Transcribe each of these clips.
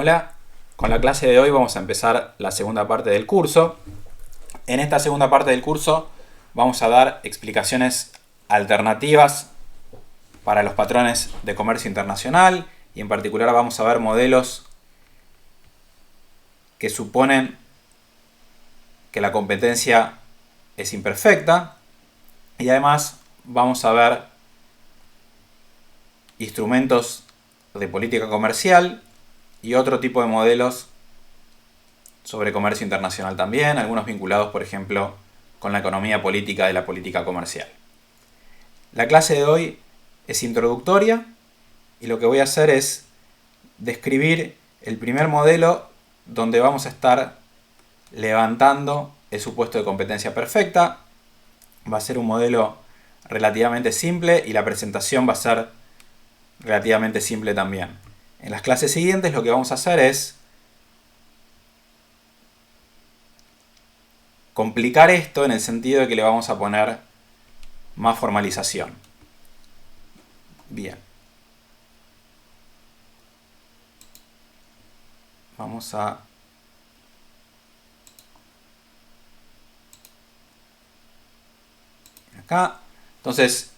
Hola, con la clase de hoy vamos a empezar la segunda parte del curso. En esta segunda parte del curso vamos a dar explicaciones alternativas para los patrones de comercio internacional y en particular vamos a ver modelos que suponen que la competencia es imperfecta y además vamos a ver instrumentos de política comercial y otro tipo de modelos sobre comercio internacional también, algunos vinculados, por ejemplo, con la economía política de la política comercial. La clase de hoy es introductoria y lo que voy a hacer es describir el primer modelo donde vamos a estar levantando el supuesto de competencia perfecta. Va a ser un modelo relativamente simple y la presentación va a ser relativamente simple también. En las clases siguientes lo que vamos a hacer es complicar esto en el sentido de que le vamos a poner más formalización. Bien. Vamos a acá. Entonces,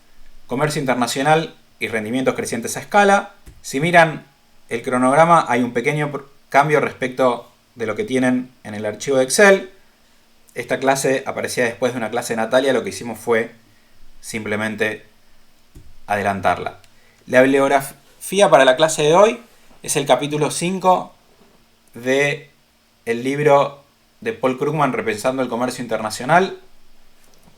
comercio internacional y rendimientos crecientes a escala. Si miran el cronograma, hay un pequeño cambio respecto de lo que tienen en el archivo de Excel. Esta clase aparecía después de una clase de Natalia, lo que hicimos fue simplemente adelantarla. La bibliografía para la clase de hoy es el capítulo 5 del libro de Paul Krugman, Repensando el Comercio Internacional.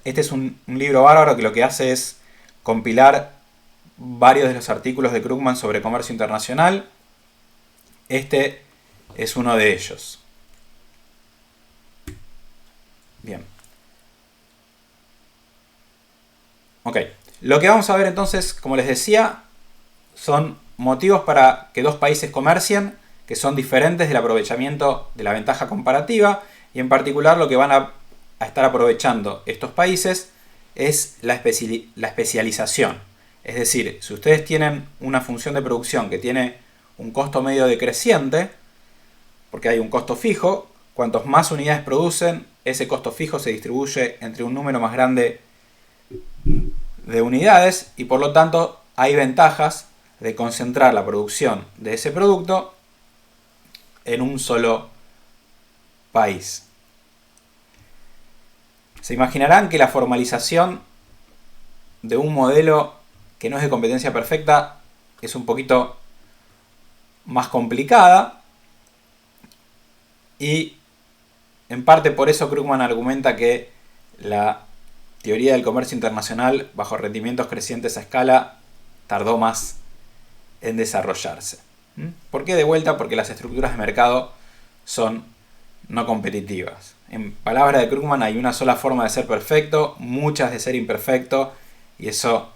Este es un libro bárbaro que lo que hace es compilar varios de los artículos de Krugman sobre comercio internacional. Este es uno de ellos. Bien. Ok. Lo que vamos a ver entonces, como les decía, son motivos para que dos países comercien que son diferentes del aprovechamiento de la ventaja comparativa y en particular lo que van a estar aprovechando estos países es la especialización. Es decir, si ustedes tienen una función de producción que tiene un costo medio decreciente, porque hay un costo fijo, cuantos más unidades producen, ese costo fijo se distribuye entre un número más grande de unidades y por lo tanto hay ventajas de concentrar la producción de ese producto en un solo país. Se imaginarán que la formalización de un modelo que no es de competencia perfecta es un poquito más complicada y en parte por eso Krugman argumenta que la teoría del comercio internacional bajo rendimientos crecientes a escala tardó más en desarrollarse. ¿Por qué? De vuelta, porque las estructuras de mercado son no competitivas. En palabras de Krugman hay una sola forma de ser perfecto, muchas de ser imperfecto y eso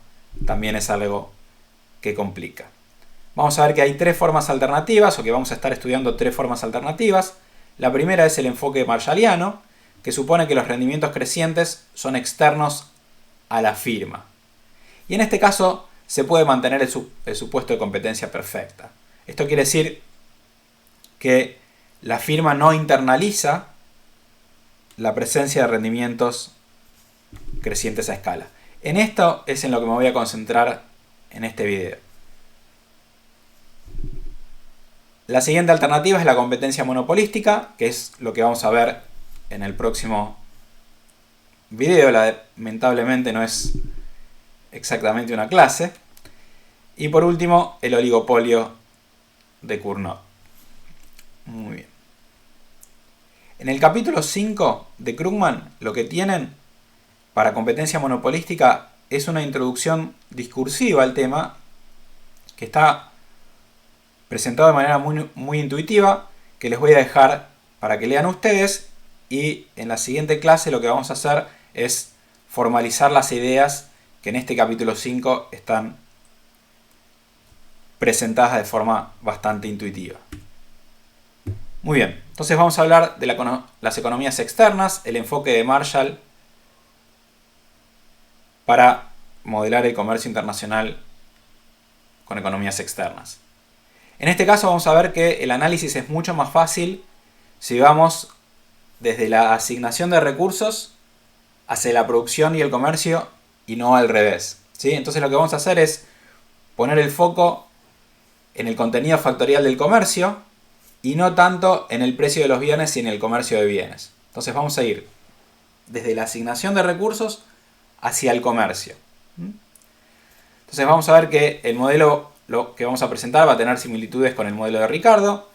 también es algo que complica. Vamos a ver que hay tres formas alternativas o que vamos a estar estudiando tres formas alternativas. La primera es el enfoque marshalliano, que supone que los rendimientos crecientes son externos a la firma. Y en este caso se puede mantener el supuesto de competencia perfecta. Esto quiere decir que la firma no internaliza la presencia de rendimientos crecientes a escala. En esto es en lo que me voy a concentrar en este video. La siguiente alternativa es la competencia monopolística, que es lo que vamos a ver en el próximo video. Lamentablemente no es exactamente una clase. Y por último, el oligopolio de Cournot. Muy bien. En el capítulo 5 de Krugman, lo que tienen para competencia monopolística es una introducción discursiva al tema que está presentado de manera muy intuitiva, que les voy a dejar para que lean ustedes y en la siguiente clase lo que vamos a hacer es formalizar las ideas que en este capítulo 5 están presentadas de forma bastante intuitiva. Muy bien, entonces vamos a hablar de las economías externas, el enfoque de Marshall para modelar el comercio internacional con economías externas. En este caso vamos a ver que el análisis es mucho más fácil si vamos desde la asignación de recursos hacia la producción y el comercio y no al revés, ¿sí? Entonces lo que vamos a hacer es poner el foco en el contenido factorial del comercio y no tanto en el precio de los bienes y en el comercio de bienes. Entonces vamos a ir desde la asignación de recursos hacia el comercio. Entonces vamos a ver que el modelo lo que vamos a presentar va a tener similitudes con el modelo de Ricardo,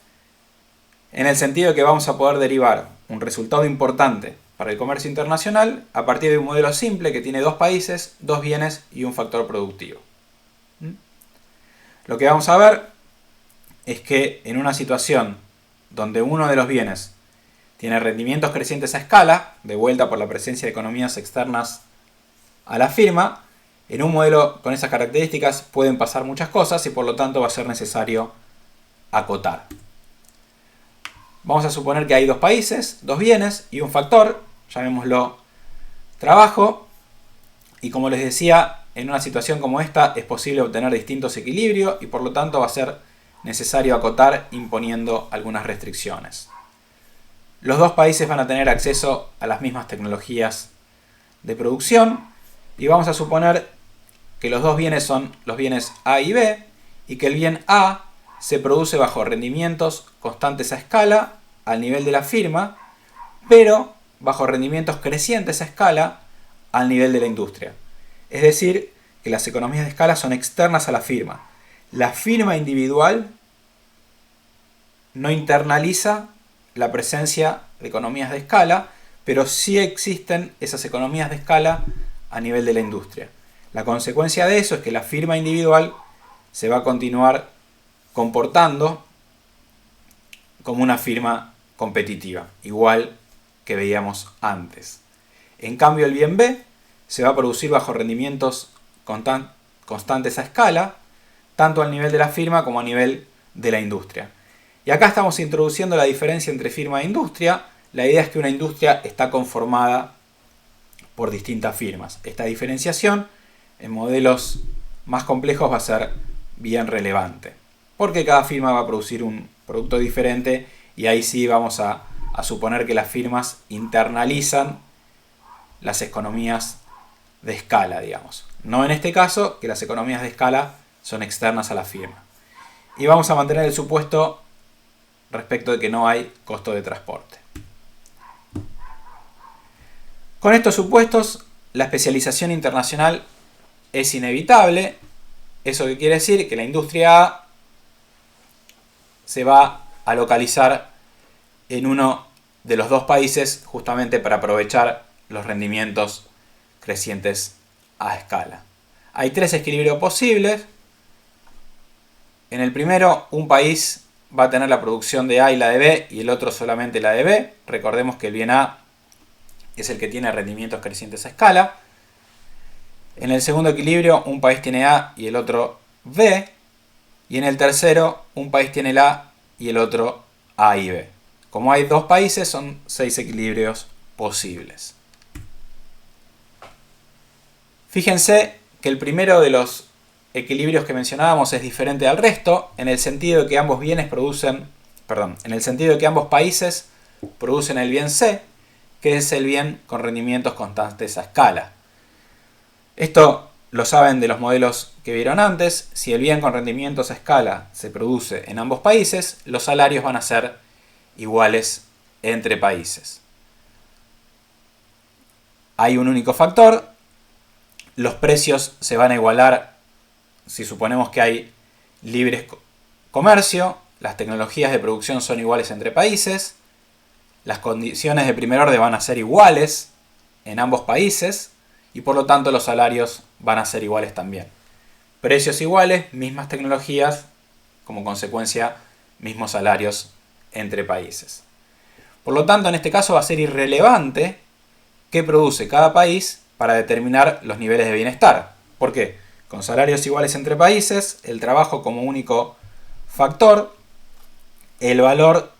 en el sentido de que vamos a poder derivar un resultado importante para el comercio internacional a partir de un modelo simple que tiene dos países, dos bienes y un factor productivo. Lo que vamos a ver es que en una situación donde uno de los bienes tiene rendimientos crecientes a escala, de vuelta por la presencia de economías externas a la firma, en un modelo con esas características pueden pasar muchas cosas y por lo tanto va a ser necesario acotar. Vamos a suponer que hay dos países, dos bienes y un factor, llamémoslo trabajo, y como les decía, en una situación como esta es posible obtener distintos equilibrios y por lo tanto va a ser necesario acotar imponiendo algunas restricciones. Los dos países van a tener acceso a las mismas tecnologías de producción y vamos a suponer que los dos bienes son los bienes A y B y que el bien A se produce bajo rendimientos constantes a escala al nivel de la firma, pero bajo rendimientos crecientes a escala al nivel de la industria. Es decir, que las economías de escala son externas a la firma. La firma individual no internaliza la presencia de economías de escala, pero sí existen esas economías de escala a nivel de la industria. La consecuencia de eso es que la firma individual se va a continuar comportando como una firma competitiva, igual que veíamos antes. En cambio, el bien B se va a producir bajo rendimientos constantes a escala, tanto al nivel de la firma como a nivel de la industria. Y acá estamos introduciendo la diferencia entre firma e industria. La idea es que una industria está conformada por distintas firmas. Esta diferenciación en modelos más complejos va a ser bien relevante, porque cada firma va a producir un producto diferente y ahí sí vamos a suponer que las firmas internalizan las economías de escala, digamos. No en este caso, que las economías de escala son externas a la firma. Y vamos a mantener el supuesto respecto de que no hay costo de transporte. Con estos supuestos, la especialización internacional es inevitable. ¿Eso qué quiere decir? Que la industria A se va a localizar en uno de los dos países justamente para aprovechar los rendimientos crecientes a escala. Hay tres equilibrios posibles. En el primero, un país va a tener la producción de A y la de B y el otro solamente la de B. Recordemos que el bien A es el que tiene rendimientos crecientes a escala. En el segundo equilibrio, un país tiene A y el otro B. Y en el tercero, un país tiene el A y el otro A y B. Como hay dos países, son 6 equilibrios posibles. Fíjense que el primero de los equilibrios que mencionábamos es diferente al resto, en el sentido de que ambos países producen el bien C, que es el bien con rendimientos constantes a escala. Esto lo saben de los modelos que vieron antes. Si el bien con rendimientos a escala se produce en ambos países, los salarios van a ser iguales entre países. Hay un único factor. Los precios se van a igualar si suponemos que hay libre comercio. Las tecnologías de producción son iguales entre países. Las condiciones de primer orden van a ser iguales en ambos países. Y por lo tanto los salarios van a ser iguales también. Precios iguales, mismas tecnologías, como consecuencia mismos salarios entre países. Por lo tanto, en este caso va a ser irrelevante qué produce cada país para determinar los niveles de bienestar. ¿Por qué? Con salarios iguales entre países, el trabajo como único factor, el valor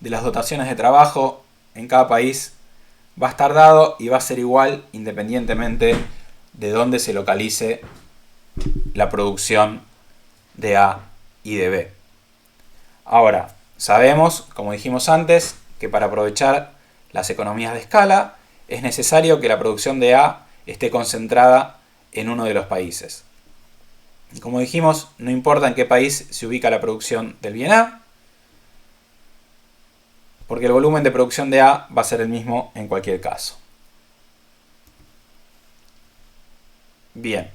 de las dotaciones de trabajo en cada país va a estar dado y va a ser igual independientemente de dónde se localice la producción de A y de B. Ahora, sabemos, como dijimos antes, que para aprovechar las economías de escala es necesario que la producción de A esté concentrada en uno de los países. Y como dijimos, no importa en qué país se ubica la producción del bien A, porque el volumen de producción de A va a ser el mismo en cualquier caso. Bien,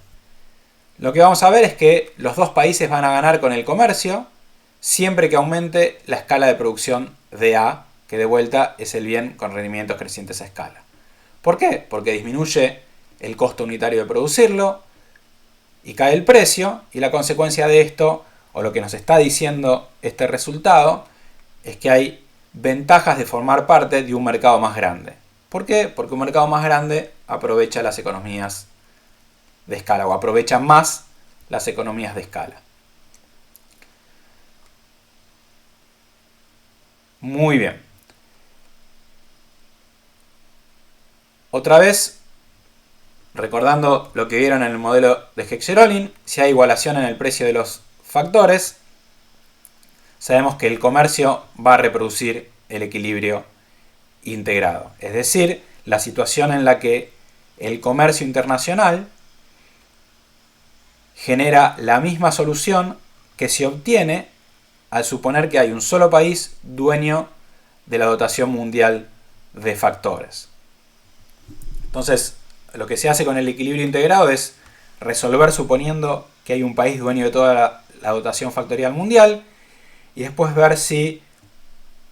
lo que vamos a ver es que los dos países van a ganar con el comercio siempre que aumente la escala de producción de A, que de vuelta es el bien con rendimientos crecientes a escala. ¿Por qué? Porque disminuye el costo unitario de producirlo y cae el precio, y la consecuencia de esto, o lo que nos está diciendo este resultado, es que hay ventajas de formar parte de un mercado más grande. ¿Por qué? Porque un mercado más grande aprovecha las economías de escala o aprovecha más las economías de escala. Muy bien. Otra vez, recordando lo que vieron en el modelo de Heck-Sherolin, si hay igualación en el precio de los factores, sabemos que el comercio va a reproducir el equilibrio integrado. Es decir, la situación en la que el comercio internacional genera la misma solución que se obtiene al suponer que hay un solo país dueño de la dotación mundial de factores. Entonces, lo que se hace con el equilibrio integrado es resolver suponiendo que hay un país dueño de toda la dotación factorial mundial y después ver si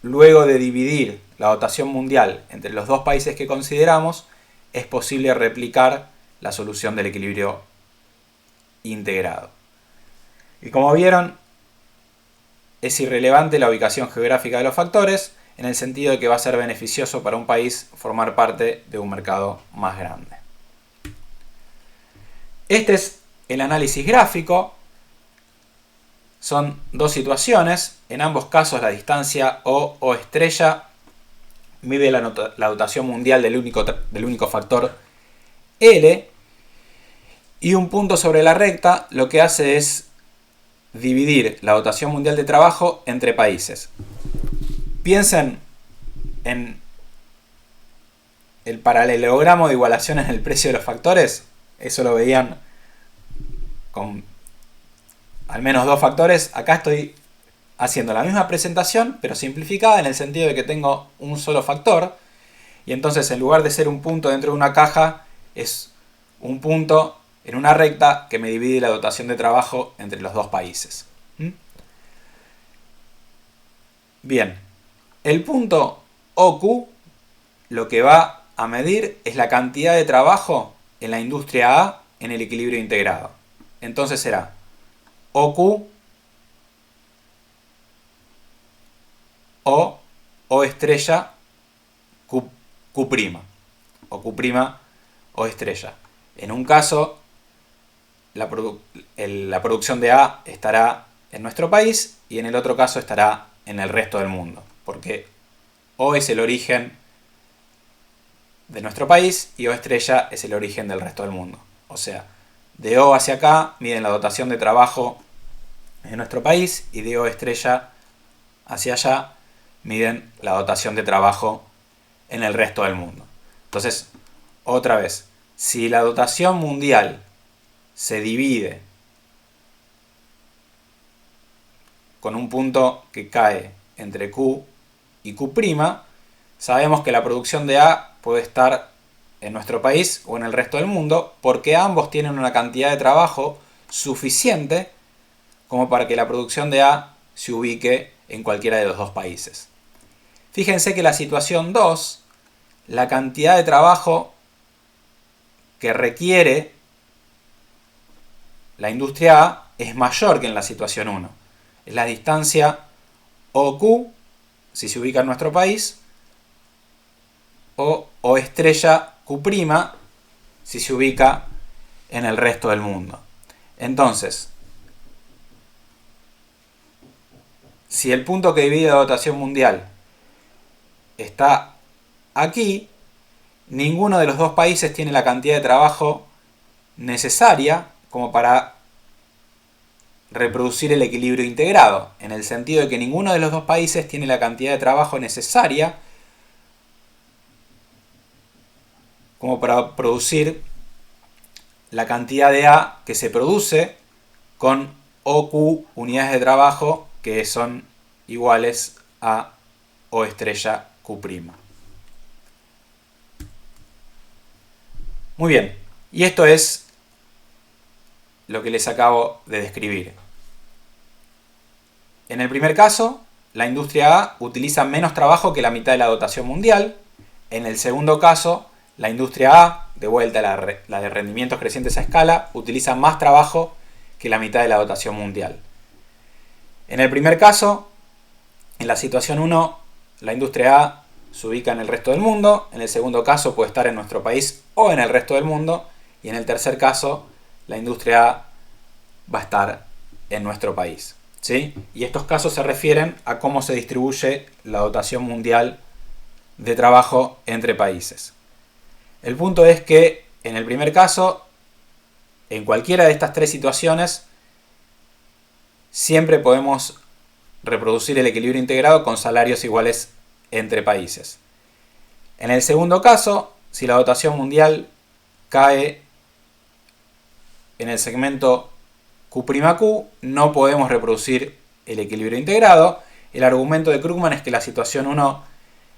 luego de dividir la dotación mundial entre los dos países que consideramos es posible replicar la solución del equilibrio integrado. Y como vieron, es irrelevante la ubicación geográfica de los factores en el sentido de que va a ser beneficioso para un país formar parte de un mercado más grande. Este es el análisis gráfico. Son dos situaciones. En ambos casos la distancia O estrella mide la dotación mundial del único factor L. Y un punto sobre la recta lo que hace es dividir la dotación mundial de trabajo entre países. Piensen en el paralelogramo de igualación en el precio de los factores. Eso lo veían con al menos dos factores. Acá estoy haciendo la misma presentación, pero simplificada en el sentido de que tengo un solo factor. Y entonces en lugar de ser un punto dentro de una caja, es un punto en una recta que me divide la dotación de trabajo entre los dos países. Bien, el punto OQ lo que va a medir es la cantidad de trabajo en la industria A en el equilibrio integrado. Entonces será OQ O estrella Q', o Q' O estrella. En un caso, la producción de A estará en nuestro país y en el otro caso estará en el resto del mundo, porque O es el origen de nuestro país y O estrella es el origen del resto del mundo. O sea, de O hacia acá miden la dotación de trabajo en nuestro país y de O estrella hacia allá miden la dotación de trabajo en el resto del mundo. Entonces, otra vez, si la dotación mundial se divide con un punto que cae entre Q y Q', sabemos que la producción de A puede estar en nuestro país o en el resto del mundo porque ambos tienen una cantidad de trabajo suficiente como para que la producción de A se ubique en cualquiera de los dos países. Fíjense que la situación 2, la cantidad de trabajo que requiere la industria A es mayor que en la situación 1. Es la distancia OQ, si se ubica en nuestro país, o O estrella Q', si se ubica en el resto del mundo. Entonces, si el punto que divide la dotación mundial está aquí, ninguno de los dos países tiene la cantidad de trabajo necesaria como para reproducir el equilibrio integrado, en el sentido de que ninguno de los dos países tiene la cantidad de trabajo necesaria como para producir la cantidad de A que se produce con OQ unidades de trabajo que son iguales a O estrella Q'. Muy bien, y esto es lo que les acabo de describir. En el primer caso, la industria A utiliza menos trabajo que la mitad de la dotación mundial. En el segundo caso, la industria A, de vuelta la de rendimientos crecientes a escala, utiliza más trabajo que la mitad de la dotación mundial. En el primer caso, en la situación 1, la industria A se ubica en el resto del mundo. En el segundo caso puede estar en nuestro país o en el resto del mundo. Y en el tercer caso, la industria A va a estar en nuestro país, ¿sí? Y estos casos se refieren a cómo se distribuye la dotación mundial de trabajo entre países. El punto es que en el primer caso, en cualquiera de estas tres situaciones, siempre podemos reproducir el equilibrio integrado con salarios iguales entre países. En el segundo caso, si la dotación mundial cae en el segmento Q'Q, no podemos reproducir el equilibrio integrado. El argumento de Krugman es que la situación 1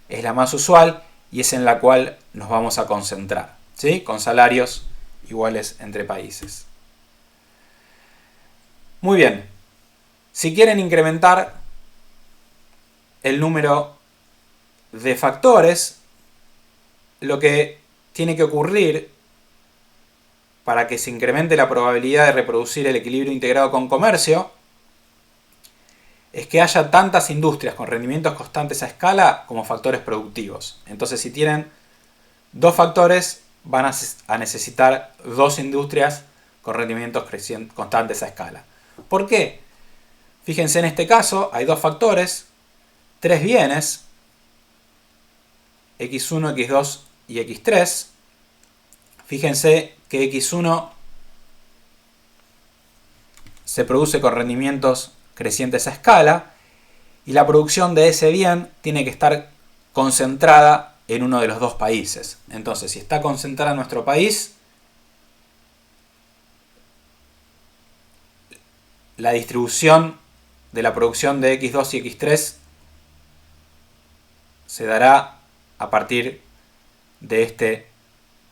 es la más usual y es en la cual nos vamos a concentrar, ¿sí? Con salarios iguales entre países. Muy bien. Si quieren incrementar el número de factores, lo que tiene que ocurrir para que se incremente la probabilidad de reproducir el equilibrio integrado con comercio es que haya tantas industrias con rendimientos constantes a escala como factores productivos. Entonces, si tienen dos factores, van a necesitar dos industrias con rendimientos constantes a escala. ¿Por qué? Fíjense, en este caso hay dos factores, tres bienes, X1, X2 y X3. Fíjense que X1 se produce con rendimientos crecientes a escala y la producción de ese bien tiene que estar concentrada en uno de los dos países. Entonces, si está concentrada en nuestro país, la distribución de la producción de X2 y X3 se dará a partir de este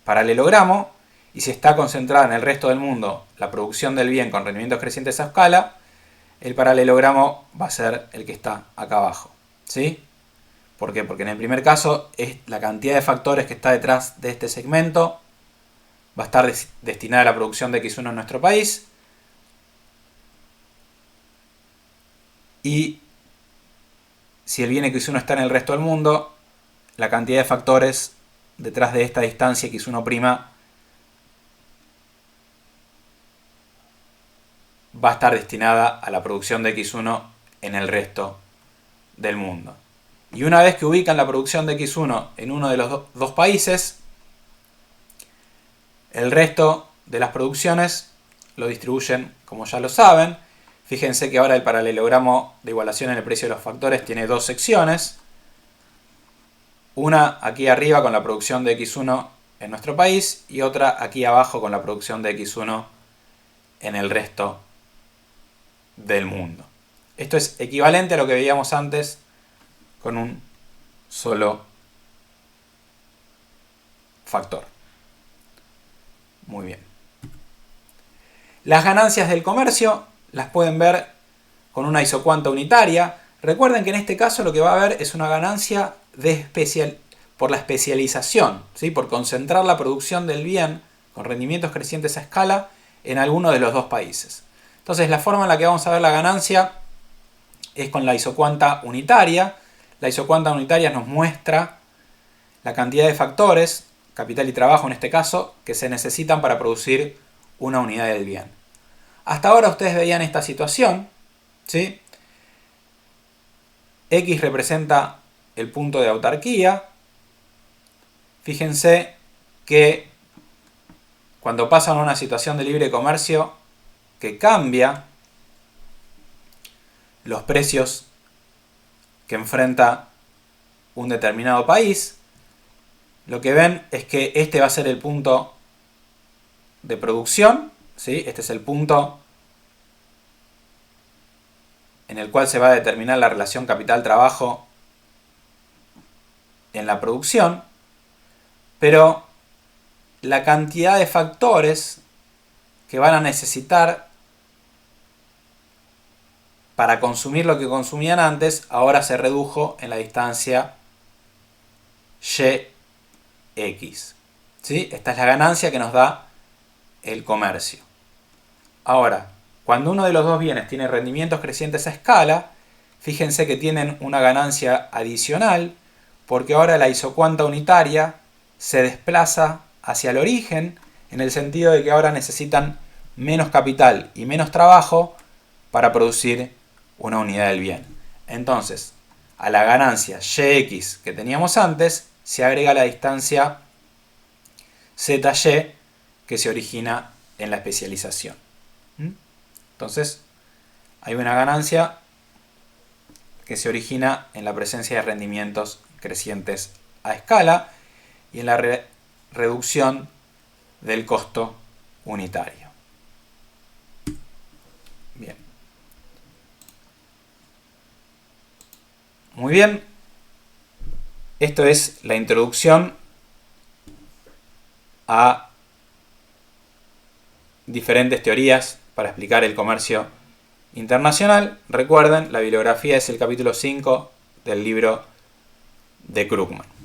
paralelogramo, y si está concentrada en el resto del mundo la producción del bien con rendimientos crecientes a escala, el paralelogramo va a ser el que está acá abajo, ¿sí? ¿Por qué? Porque en el primer caso es la cantidad de factores que está detrás de este segmento va a estar destinada a la producción de X1 en nuestro país, y si el bien X1 está en el resto del mundo, la cantidad de factores detrás de esta distancia X1' va a estar destinada a la producción de X1 en el resto del mundo. Y una vez que ubican la producción de X1 en uno de los dos países, el resto de las producciones lo distribuyen como ya lo saben. Fíjense que ahora el paralelogramo de igualación en el precio de los factores tiene dos secciones. Una aquí arriba con la producción de X1 en nuestro país y otra aquí abajo con la producción de X1 en el resto del mundo. Esto es equivalente a lo que veíamos antes con un solo factor. Muy bien. Las ganancias del comercio las pueden ver con una isocuanta unitaria. Recuerden que en este caso lo que va a haber es una ganancia por la especialización, ¿sí? Por concentrar la producción del bien con rendimientos crecientes a escala en alguno de los dos países. Entonces, la forma en la que vamos a ver la ganancia es con la isocuanta unitaria. La isocuanta unitaria nos muestra la cantidad de factores, capital y trabajo en este caso, que se necesitan para producir una unidad del bien. Hasta ahora ustedes veían esta situación, ¿sí? X representa el punto de autarquía. Fíjense que cuando pasan a una situación de libre comercio que cambia los precios que enfrenta un determinado país, lo que ven es que este va a ser el punto de producción, ¿sí? Este es el punto en el cual se va a determinar la relación capital-trabajo en la producción, pero la cantidad de factores que van a necesitar para consumir lo que consumían antes, ahora se redujo en la distancia YX. ¿Sí? Esta es la ganancia que nos da el comercio. Ahora, cuando uno de los dos bienes tiene rendimientos crecientes a escala, fíjense que tienen una ganancia adicional, porque ahora la isocuanta unitaria se desplaza hacia el origen, en el sentido de que ahora necesitan menos capital y menos trabajo para producir una unidad del bien. Entonces, a la ganancia YX que teníamos antes, se agrega la distancia ZY que se origina en la especialización. Entonces, hay una ganancia que se origina en la presencia de rendimientos crecientes a escala y en la reducción del costo unitario. Bien. Muy bien. Esto es la introducción a diferentes teorías para explicar el comercio internacional. Recuerden, la bibliografía es el capítulo 5 del libro de Krugman.